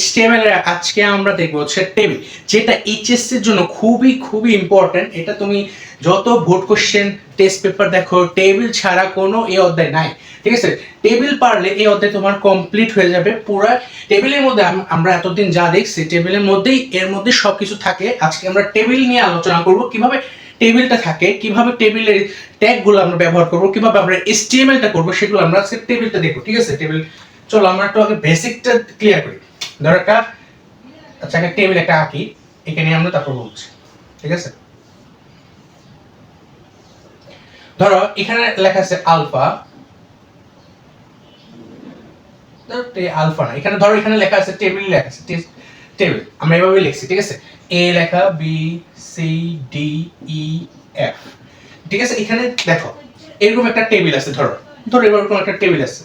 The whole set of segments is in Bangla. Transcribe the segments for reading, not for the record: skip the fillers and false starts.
HTML এর আজকে আমরা দেখবো হচ্ছে টেবিল, যেটা এইচএসসি এর জন্য খুবই খুবই ইম্পর্টেন্ট। এটা তুমি যত বোর্ড কোশ্চেন টেস্ট পেপার দেখো, টেবিল ছাড়া কোনো এই অধ্যায় নাই, ঠিক আছে? টেবিল পারলে এই অধ্যায় তোমার কমপ্লিট হয়ে যাবে। পুরো টেবিলের মধ্যে আমরা এতদিন যা দেখছি টেবিলের মধ্যেই, এর মধ্যে সবকিছু থাকে। আজকে আমরা টেবিল নিয়ে আলোচনা করব, কিভাবে টেবিলটা থাকে, কিভাবে টেবিলের ট্যাগগুলো আমরা ব্যবহার করব, কিভাবে আমরা HTML-টা করব, সেগুলো আমরা আজকে টেবিলটা দেখব, ঠিক আছে? টেবিল, চলো আমরা একটু আগে বেসিকটা ক্লিয়ার করি। ধরো একটা, আচ্ছা একটা টেবিল একটা আঁকি, এখানে আমরা তারপর বলছি, ঠিক আছে? ধরো এখানে লেখা আছে আলফা, আলফা না, এখানে ধরো এখানে লেখা আছে টেবিল, লেখা আছে টেবিল, আমরা এভাবে লিখছি, ঠিক আছে? এ লেখা B C D E F, ঠিক আছে? এখানে দেখো এরকম একটা টেবিল আছে, ধরো ধরো এরকম একটা টেবিল আছে।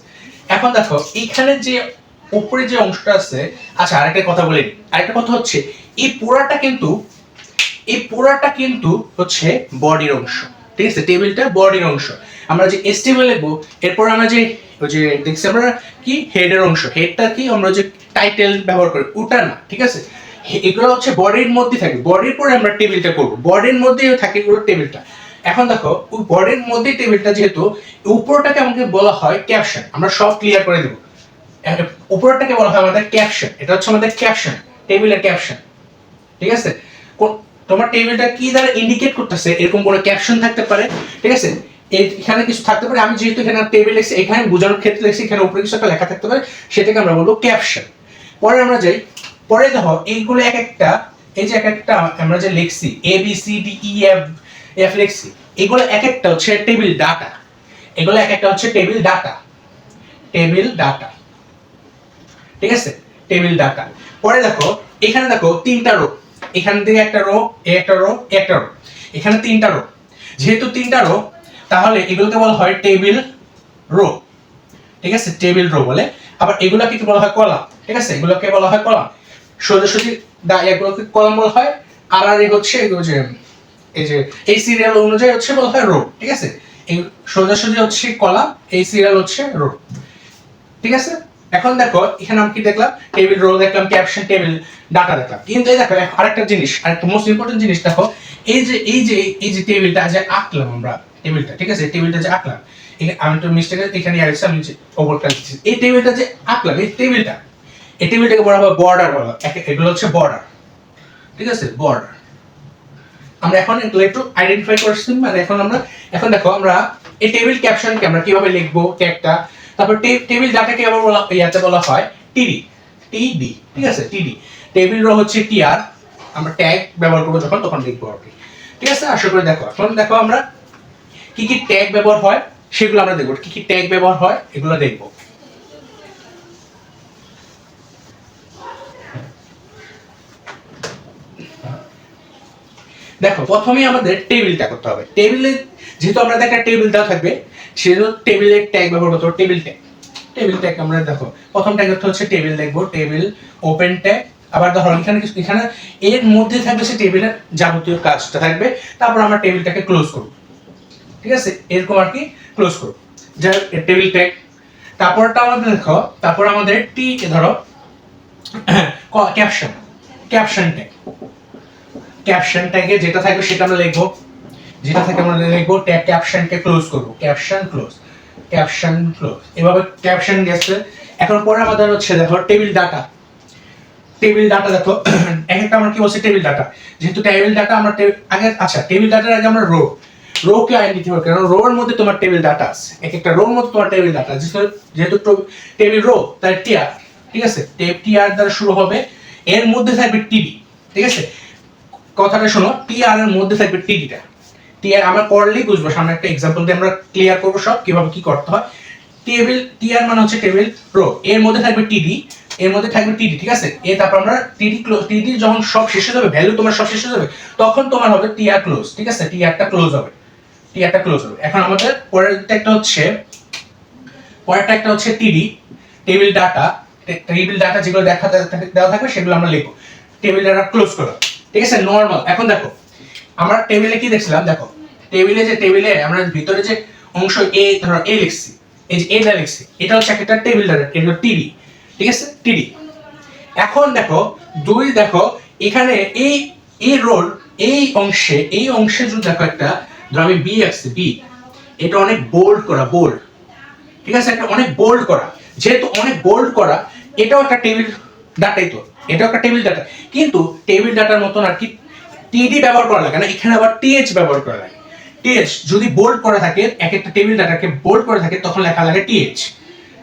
এখন দেখো এখানে যে উপরে যে অংশটা আছে, আচ্ছা আরেকটা কথা বলে নিই। আরেকটা কথা হচ্ছে এই পুরাটা কিন্তু হচ্ছে বডির অংশ, ঠিক আছে? টেবিলটা বডির অংশ। আমরা যে HTML লিখবো, এরপর আমরা যে ওই যে দেখছি আমরা কি হেডের অংশ, হেডটা কি আমরা যে টাইটেল ব্যবহার করি ওটা না, ঠিক আছে? এগুলো হচ্ছে বডির মধ্যে থাকে, বডির পরে আমরা টেবিলটা করব, বডির মধ্যেই থাকে পুরো টেবিলটা। এখন দেখো ওই বডির মধ্যে টেবিলটা, যেহেতু উপরটাকে আমাকে বলা হয় ক্যাপশন, আমরা সব ক্লিয়ার করে দেবো। উপরটাকে বলা হয় আমাদের ক্যাপশন, এটা হচ্ছে আমাদের ক্যাপশন, টেবিলের ক্যাপশন, ঠিক আছে? তোমার টেবিলটা কি দ্বারা ইন্ডিকেট করতেছে, এরকম কোনো ক্যাপশন থাকতে পারে, ঠিক আছে? এখানে কিছু থাকতে পারে, আমি যেহেতু এখানে টেবিল লিখছি, এখানে বোঝানোর ক্ষেত্রে লিখছি, এখানে উপরে কিছু একটা লেখা থাকতে পারে, সেটাকে আমরা বলবো ক্যাপশন। পরে আমরা যাই, পরে দেখো এইগুলো এক একটা, এই যে এক একটা আমরা যে লিখছি A B C D E F F লিখছি, এগুলো এক একটা হচ্ছে টেবিল ডাটা, এগুলো এক একটা হচ্ছে টেবিল ডাটা, টেবিল ডাটা, ঠিক আছে? Table data. পরে দেখো এখানে দেখো তিনটা রো, এখান থেকে একটা রো, একটা রো, একটা রো, এখানে তিনটা রো। যেহেতু তিনটা রো, তাহলে এগুলোকে বলা হয় টেবিল রো, ঠিক আছে? টেবিল রো বলে। আবার এগুলোকে কি বলা হয়? কলাম, ঠিক আছে? এগুলোকে বলা হয় কলাম। সোজাসুজি এগুলোকে কলাম বলা হয়। আর আর হচ্ছে এগুলো যে এই যে এই সিরিয়াল অনুযায়ী হচ্ছে বলা হয় রো, ঠিক আছে? এই সোজাসুজি হচ্ছে কলাম, এই সিরিয়াল হচ্ছে রো, ঠিক আছে? এখন দেখো এখানে আমি কি দেখলাম? টেবিল রো দেখলাম, ক্যাপশন, টেবিল ডাটা দেখলাম। কিন্তু এই দেখো আরেকটা জিনিস, আরেকটা মোস্ট ইম্পর্টেন্ট জিনিস দেখো, এই যে টেবিলটা যে আঁকলাম আমরা, টেবিলটা, ঠিক আছে? টেবিলটা যে আঁকলাম, আমি তো মিস্টেকে এখানে আসছে, আমি যে ওভারটা লিখছি, এই টেবিলটা যে আঁকলাম, এই টেবিলটাকে বলা হয় বর্ডার বলা হয়। এগুলো হচ্ছে বর্ডার, ঠিক আছে? বর্ডার। আমরা এখন এগুলো একটু আইডেন্টিফাই করছি, মানে এখন দেখো আমরা এই টেবিল ক্যাপশনকে আমরা কিভাবে লিখবো, ট্যাগটা, তারপর টেবিল ডাটাকে আবার বলা হয় টিডি, টিডি, ঠিক আছে? টিডি। টেবিল রো হচ্ছে টিআর, আমরা ট্যাগ ব্যবহার করবো যখন, তখন লিখবো আর কি, ঠিক আছে? আশা করি দেখো এখন দেখো আমরা কি কি ট্যাগ ব্যবহার হয় সেগুলো আমরা দেখবো, কি কি ট্যাগ ব্যবহার হয় এগুলো দেখবো। দেখো প্রথমেই আমাদের টেবিলটা করতে হবে। টেবিলে যেহেতু আমরা একটা টেবিল দেওয়া থাকবে, সেজন্য টেবিলের ট্যাগ ব্যবহার করতে হবে, টেবিল ট্যাগ। টেবিল ট্যাগ আমরা দেখো প্রথম ট্যাগ হচ্ছে টেবিল লিখবো, টেবিল ওপেন ট্যাগ। আবার ধরো এখানে এর মধ্যে থাকবে সে টেবিলের যাবতীয় কাজটা থাকবে, তারপর আমরা টেবিলটাকে ক্লোজ করব, ঠিক আছে? এরকম আর কি ক্লোজ করব, যা টেবিল ট্যাগ। তারপরটা আমাদের দেখো, তারপর আমাদের ধরো ক্যাপশন, ক্যাপশন ট্যাগ। ক্যাপশন ট্যাগে যেটা থাকবে সেটা আমরা লিখবো, যেটা থাকে আমরা লিখবো ট্যাগ, ক্যাপশনকে ক্লোজ করব, ক্যাপশন ক্লোজ, ক্যাপশন ক্লোজ। এভাবে ক্যাপশন গেছে। এখন পরে আমাদের হচ্ছে দেখো টেবিল ডাটা, টেবিল ডাটা দেখো একটা আমরা কি বলছি টেবিল ডাটা, যেহেতু টেবিল ডাটা আমরা আগে, আচ্ছা টেবিল ডাটার আগে আমরা রো কে আইডেন্টিফাই করব, কারণ রোর মধ্যে তোমার টেবিল ডাটা আছে, এক একটা রোর মধ্যে তোমার টেবিল ডাটা, যেহেতু টেবিল রো তাই টিআর, ঠিক আছে? টিআর দ্বারা শুরু হবে, এর মধ্যে থাকবে টিডি, ঠিক আছে? কথাটা শোনো, টিআর এর মধ্যে থাকবে টিডিটা। টিআর আমরা করলেই বুঝবো, সামনে একটা एग्जांपल দিয়ে আমরা ক্লিয়ার করব সব কিভাবে কি করতে হয়। টেবিল টিআর মানে হচ্ছে টেবিল রো, এর মধ্যে থাকবে টিডি, এর মধ্যে থাকবে টিডি, ঠিক আছে? তারপর আমরা টিডি যখন সব শেষ হয়ে যাবে, ভ্যালু তোমার সব শেষ হয়ে যাবে, তখন তোমার হবে টিআর ক্লোজ, ঠিক আছে? টিআরটা ক্লোজ হবে, টিআরটা ক্লোজ হবে। এখন আমাদের পরেরটা একটা হচ্ছে টিডি, টেবিল ডাটা। টেবিল ডাটা যেগুলো দেওয়া থাকবে সেগুলো আমরা লিখবো, টেবিল ডাটা ক্লোজ করো, ঠিক আছে? নরমাল। এখন দেখো আমরা টেবিলে কি দেখছিলাম, দেখো টেবিলে আমরা ভিতরে যে অংশ এ, ধরো এ লিখছি, এই যে এটা লিখছি, এটা হচ্ছে একটা টেবিল ডাটা, এটা টিডি, ঠিক আছে? টিডি। এখন দেখো দুই, দেখো এখানে এই এই রোল এই অংশে যদি দেখো একটা, ধরো আমি বি আঁকছি, বি, এটা অনেক বোল্ড করা, বোল্ড, ঠিক আছে, একটা অনেক বোল্ড করা, যেহেতু অনেক বোল্ড করা, এটাও একটা টেবিল ডাটাই, তো এটাও একটা টেবিল ডাটা, কিন্তু টেবিল ডাটার মতন আর কি টিডি ব্যবহার করা লাগে না, এখানে আবার টিএইচ ব্যবহার করা লাগে। টিএইচ যদি বোল্ড করা থাকে, এক একটা টেবিল ডাটাকে বোল্ড করে থাকে, তখন লেখা লাগে টিএইচ,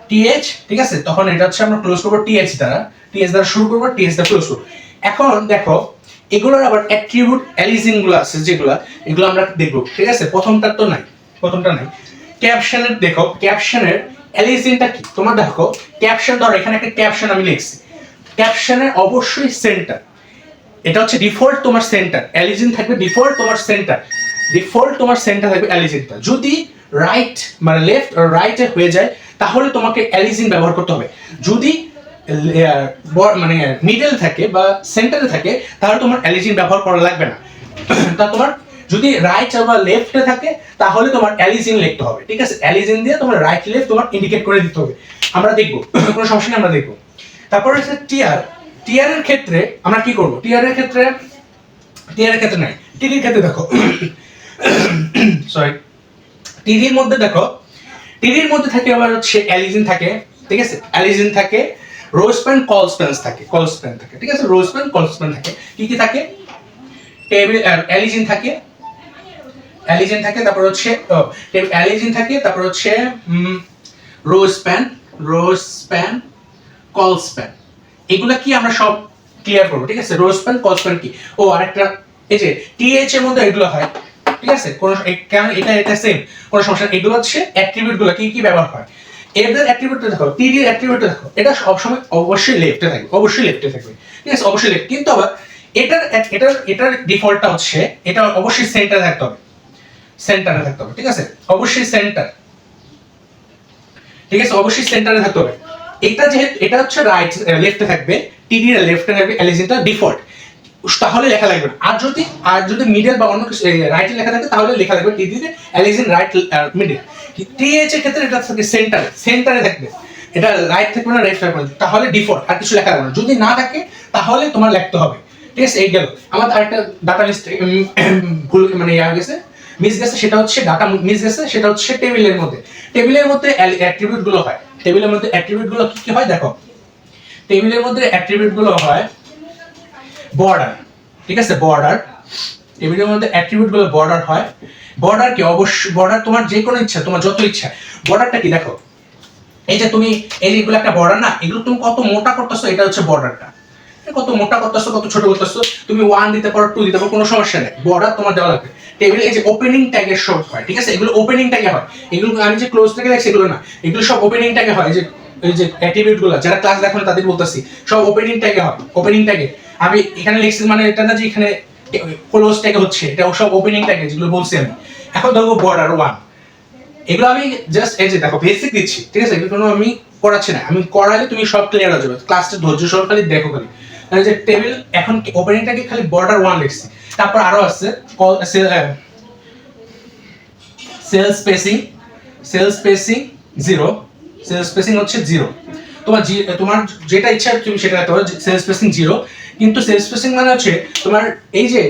টিএইচ, ঠিক আছে, তখন এটা হচ্ছে আমরা ক্লোজ করবো টিএইচ দ্বারা, টিএইচ দ্বারা শুরু করবো, টিএইচ দ্বারা ক্লোজ করবো। এখন দেখো এগুলোর আবার অ্যাট্রিবিউট অ্যালিজিন গুলো আছে যেগুলো, এগুলো আমরা দেখবো, ঠিক আছে, প্রথমটা তো নাই, প্রথমটা নাই। ক্যাপশনের দেখো, ক্যাপশনের অ্যালিজিনটা কি, তোমার দেখো ক্যাপশন, ধরো এখানে একটা ক্যাপশন আমি লিখছি, ক্যাপশনের অবশ্যই সেন্টার, এটা হচ্ছে ডিফল্ট তোমার সেন্টার, অ্যালিজিন থাকবে ডিফল্ট তোমার সেন্টার, ডিফল্ট তোমার সেন্টার থাকবে অ্যালিজিনটা। যদি রাইট মানে লেফট আর রাইটে হয়ে যায়, তাহলে তোমাকে অ্যালিজিন ব্যবহার করতে হবে। যদি মানে মিডল থাকে বা সেন্টারে থাকে, তাহলে তোমার অ্যালিজিন ব্যবহার করা লাগবে না। তা তোমার যদি রাইট বা লেফটে থাকে, তাহলে তোমার অ্যালিজিন লিখতে হবে, ঠিক আছে, অ্যালিজিন দিয়ে তোমার রাইট লেফট তোমার ইন্ডিকেট করে দিতে হবে। আমরা দেখবো, কোনো সমস্যা নেই, আমরা দেখবো। তারপর হচ্ছে টিআর, টিআর এর ক্ষেত্রে আমরা কি করব, টিআর এর ক্ষেত্রে, টিআর এর ক্ষেত্রে নাই, টিডির ক্ষেত্রে দেখো, সরি, টিডির মধ্যে দেখো, টিডির মধ্যে থাকে আবার হচ্ছে অ্যালিজিন থাকে, ঠিক আছে, অ্যালিজিন থাকে, রোজপ্যান কলস্প্যান থাকে, কলস্প্যান থাকে, ঠিক আছে, রোজপ্যান কলস্প্যান থাকে, কি কি থাকে, টেবিল অ্যালিজিন থাকে, অ্যালিজিন থাকে, তারপর হচ্ছে অ্যালিজিন থাকে, তারপর হচ্ছে রোজপ্যান, রোজপ্যান, কলস্প্যান, এগুলা কি আমরা সব ক্লিয়ার করবো, ঠিক আছে, রোজপ্যান কলস্প্যান কি, ও আরেকটা এই যে টিএইচ এর মধ্যে এগুলো হয়, ঠিক আছে, কোন কারণ এটা এটা সেম, কোন সমস্যা, এগুলো হচ্ছে অ্যাট্রিবিউট গুলো কি কি ব্যবহার হয়, এদের অ্যাট্রিবিউটটা দেখো, টিডি এর অ্যাট্রিবিউটটা দেখো, এটা সব সময় অবশ্যই লেফটে থাকবে, অবশ্যই লেফটে থাকবে, ঠিক আছে, অবশ্যই লেফট, কিন্তু আবার এটার এটার এটার ডিফল্টটা হচ্ছে এটা অবশ্যই সেন্টারে থাকতে হবে, সেন্টারে থাকতে হবে, ঠিক আছে, অবশ্যই সেন্টার, ঠিক আছে, অবশ্যই সেন্টারে থাকতে হবে। এটা যেহেতু এটা হচ্ছে রাইট লেফটে থাকবে, টিডি এর লেফটে থাকবে, অ্যালিজিনটা ডিফল্ট, তাহলে লেখা লাগবে না। আর যদি মিডল বা অন্য কিছু রাইটে লেখা থাকে, তাহলে লেখা লাগবে টিডি তে অ্যালিজিন রাইট মিডল। টিএইচ এর ক্ষেত্রে এটা থাকে সেন্টারে, সেন্টারে থাকবে, এটা রাইট থাকবে না, লেফট থাকবে না, তাহলে ডিফল্ট, আর কিছু লেখা লাগবে না। যদি না থাকে, তাহলে তোমার লিখতে হবে, ঠিক আছে। এই গেল আমাদের আরেকটা ডাটা লিস্ট ভুল মানে ইয়া গেছে, মিস গেছে, সেটা হচ্ছে ডাটা মিস গেছে, সেটা হচ্ছে টেবিলের মধ্যে, টেবিলের মধ্যে অ্যাট্রিবিউট গুলো হয়, টেবিলের মধ্যে অ্যাট্রিবিউট গুলো কি কি হয় দেখো, টেবিলের মধ্যে অ্যাট্রিবিউট গুলো হয় বর্ডার, ঠিক আছে, বর্ডার, টেবিলের মধ্যে অ্যাট্রিবিউট গুলো বর্ডার হয়। বর্ডার কি, অবশ্যই বর্ডার তোমার যে কোনো ইচ্ছা, তোমার যত ইচ্ছা, বর্ডারটা কি দেখো, এই যে তুমি এই যেগুলো একটা বর্ডার না, এগুলো তুমি কত মোটা করতেছো, এটা হচ্ছে বর্ডারটা, কত মোটা করতেছো, কত ছোট করতেছো, তুমি 1 দিতে পারো, 2 দিতে পারো, কোনো সমস্যা নেই, বর্ডার তোমার দেওয়া লাগবে। টেবিলে এই যে ওপেনিং ট্যাগের সব হয়, ঠিক আছে, এগুলো ওপেনিং ট্যাগে হয়, এগুলো আমি যে ক্লোজ ট্যাগে রাখছি এগুলো না, এগুলো সব ওপেনিং ট্যাগে হয়। এই যে অ্যাট্রিবিউট গুলো যারা ক্লাস দেখো না তাদের বলতাছি, সব ওপেনিং ট্যাগে হয়, ওপেনিং ট্যাগে আমি এখানে লিখছি, মানে এটা না যে এখানে ক্লোজ ট্যাগে হচ্ছে, এটা সব ওপেনিং ট্যাগে যেগুলো বলছি আমি। এখন দেখো বর্ডার 1, এগুলো আমি জাস্ট এই যে দেখো বেসিক দিচ্ছি, ঠিক আছে, এগুলো কোনো আমি করাচ্ছি না, আমি করালে তুমি সব ক্লিয়ার হয়ে যাবে, ক্লাসটা ধৈর্য সহকারে দেখো খালি। মানে যে টেবিল এখন ওপেনিংটাকে খালি বর্ডার 1 লিখছি, তারপর আরো আছে sell spacing, sell spacing 0, sell spacing হচ্ছে 0, তোমার যেটা ইচ্ছা তুমি সেটা রাখতে পারো, সেল স্পেসিং 0, কিন্তু সেল স্পেসিং মানে হচ্ছে তোমার এই যে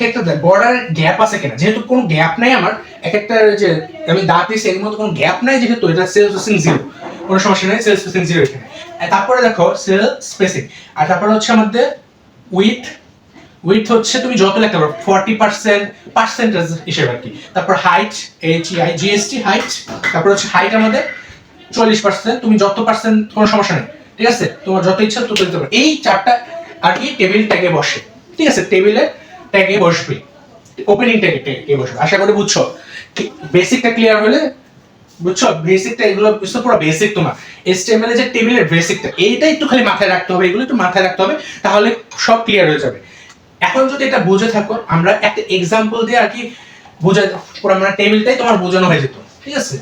একটা বর্ডার গ্যাপ আছে কিনা, যেহেতু কোনো গ্যাপ নাই আমার, এক একটা যে আমি দাঁত দিয়েছি এর মধ্যে কোনো গ্যাপ নাই, যেহেতু এটা সেল স্পেসিং 0, কোনো সমস্যা নেই, সেল স্পেসিং 0 এখানে। তারপরে দেখো সেল স্পেসিং, আর তারপরে হচ্ছে আমাদের উইথ, উইথ হচ্ছে তুমি যত লিখতে পারো 40% পার্সেন্টেজ হিসেবে আর কি। তারপর হাইট, HEIGST হাইট, তারপর হচ্ছে হাইট আমাদের 40%, তুমি যত পার্সেন্ট, কোনো সমস্যা নেই, ঠিক আছে, তোমার যত ইচ্ছা তত দিতে পারো। এই চারটা আর কি টেবিল ট্যাগে বসে, ঠিক আছে, টেবিলের ট্যাগে বসবে, ওপেনিং ট্যাগে বসবে। আশা করি বুঝছো, বেসিকটা ক্লিয়ার হলে, বুঝছো বেসিকটা, এগুলো বুঝছো পুরো বেসিক তোমার HTML এর যে টেবিলের বেসিকটা, এইটা একটু খালি মাথায় রাখতে হবে, এগুলো একটু মাথায় রাখতে হবে, তাহলে সব ক্লিয়ার হয়ে যাবে। এখন যদি এটা বুঝে থাকো, আমরা একটা এক্সাম্পল দিয়ে আর কি বোঝা পুরো মানে টেবিলটাই তোমার বোঝানো হয়ে যেত, ঠিক আছে।